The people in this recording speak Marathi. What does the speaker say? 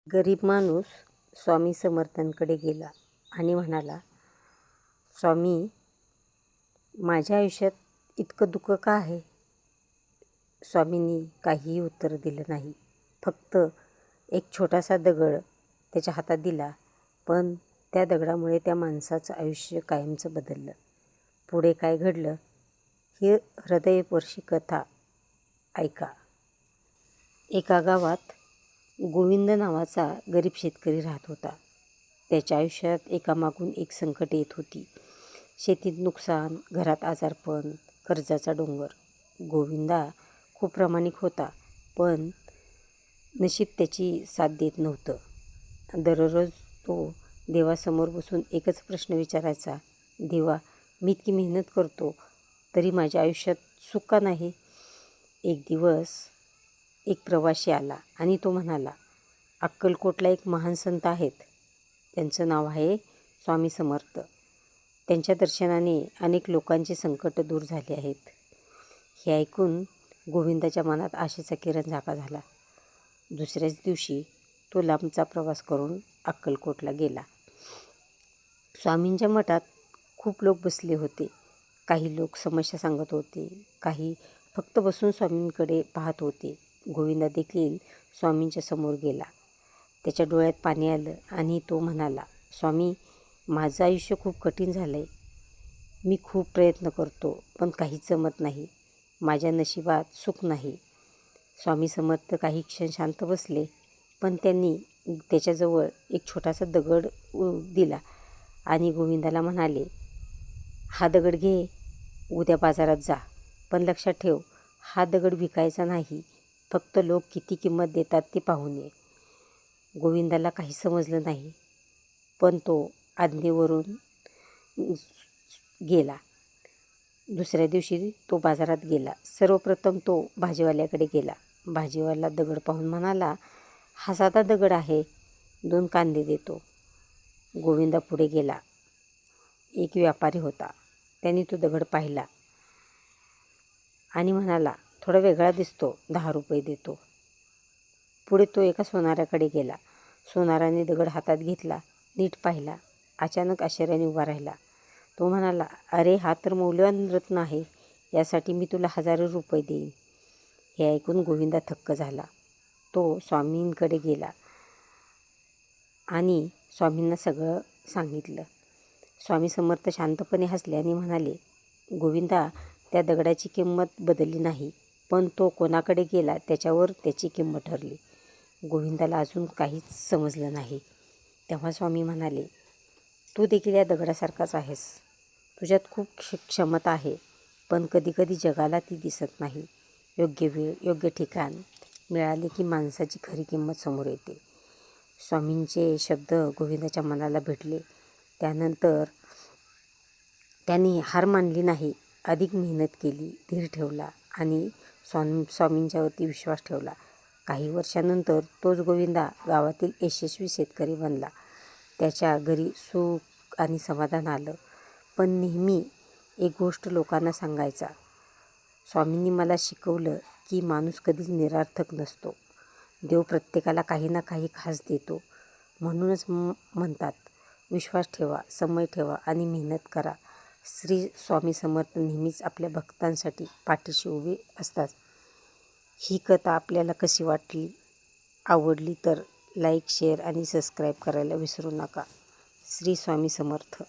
गरीब माणूस स्वामी समर्थांकडे गेला आणि म्हणाला, स्वामी, माझ्या आयुष्यात इतकं दुःख का आहे? स्वामींनी काहीही उत्तर दिलं नाही. फक्त एक छोटासा दगड त्याच्या हातात दिला, पण त्या दगडामुळे त्या माणसाचं आयुष्य कायमचं बदललं. पुढे काय घडलं ही हृदयस्पर्शी कथा ऐका. एका गावात गोविंद नावाचा गरीब शेतकरी राहत होता. त्याच्या आयुष्यात एकामागून एक संकटे येत होती. शेतीत नुकसान, घरात आजारपण, कर्जाचा डोंगर. गोविंदा खूप प्रामाणिक होता, पण नशीब त्याची साथ देत नव्हतं. दररोज तो देवासमोर बसून एकच प्रश्न विचारायचा, देवा, मी इतकी मेहनत करतो तरी माझ्या आयुष्यात सुख का नाही? एक दिवस एक प्रवासी आला आणि तो म्हणाला, अक्कलकोटला एक महान संत आहेत. त्यांचं नाव आहे स्वामी समर्थ. त्यांच्या दर्शनाने अनेक लोकांचे संकट दूर झाले आहेत. हे ऐकून गोविंदाच्या मनात आशेचा किरण जागा झाला. दुसऱ्याच दिवशी तो लांबचा प्रवास करून अक्कलकोटला गेला. स्वामींच्या मठात खूप लोक बसले होते. काही लोक समस्या सांगत होते, काही फक्त बसून स्वामींकडे पाहत होते. गोविंदा देखील स्वामींच्या समोर गेला. त्याच्या डोळ्यात पाणी आलं आणि तो म्हणाला, स्वामी, माझं आयुष्य खूप कठीण झालं आहे. मी खूप प्रयत्न करतो, पण काहीच जमत नाही. माझ्या नशिबात सुख नाही. स्वामी समर्थ काही क्षण शांत बसले, पण त्यांनी त्याच्याजवळ एक छोटासा दगड दिला आणि गोविंदाला म्हणाले, हा दगड घे, उद्या बाजारात जा. पण लक्षात ठेव, हा दगड विकायचा नाही. फक्त लोक किती किंमत देतात ते पाहून ये. गोविंदाला काही समजलं नाही, पण तो आज्ञेवरून गेला. दुसऱ्या दिवशी तो बाजारात गेला. सर्वप्रथम तो भाजीवाल्याकडे गेला. भाजीवाला दगड पाहून म्हणाला, हा साधा दगड आहे, 2 कांदे देतो. गोविंदा पुढे गेला. एक व्यापारी होता. त्याने तो दगड पाहिला आणि म्हणाला, थोडा वेगळा दिसतो, 10 रुपये देतो. पुढे तो एका सोनाराकडे गेला. सोनाराने दगड हातात घेतला, नीट पाहिला. अचानक आश्चर्याने उभा राहिला. तो म्हणाला, अरे, हा तर मौल्यवान रत्न आहे. यासाठी मी तुला हजारो रुपये देईन. हे ऐकून गोविंदा थक्क झाला. तो स्वामींकडे गेला आणि स्वामींना सगळं सांगितलं. स्वामी समर्थ शांतपणे हसले आणि म्हणाले, गोविंदा, त्या दगडाची किंमत बदलली नाही, पण तो कोणाकडे गेला त्याच्यावर त्याची किंमत ठरली. गोविंदाला अजून काहीच समजलं नाही. तेव्हा स्वामी म्हणाले, तू देखील या दगडासारखाच आहेस. तुझ्यात खूप क्षमता आहे, पण कधीकधी जगाला ती दिसत नाही. योग्य वेळ, योग्य ठिकाण मिळाले की माणसाची खरी किंमत समोर येते. स्वामींचे शब्द गोविंदाच्या मनाला भिडले. त्यानंतर त्यांनी हार मानली नाही, अधिक मेहनत केली, धीर ठेवला आणि स्वामींच्यावरती विश्वास ठेवला. काही वर्षानंतर तोच गोविंदा गावातील यशस्वी शेतकरी बनला. त्याच्या घरी सुख आणि समाधान आलं. पण नेहमी एक गोष्ट लोकांना सांगायचा, स्वामींनी मला शिकवलं की माणूस कधीच निरर्थक नसतो. देव प्रत्येकाला काही ना काही खास देतो. म्हणूनच म्हणतात, विश्वास ठेवा, समय ठेवा आणि मेहनत करा. श्री स्वामी समर्थ नेहमीच आपल्या भक्तांसाठी पाठीशी उभे असतात. ही कथा आपल्याला कशी वाटली? आवडली तर लाईक, शेअर आणि सबस्क्राईब करायला विसरू नका. श्री स्वामी समर्थ.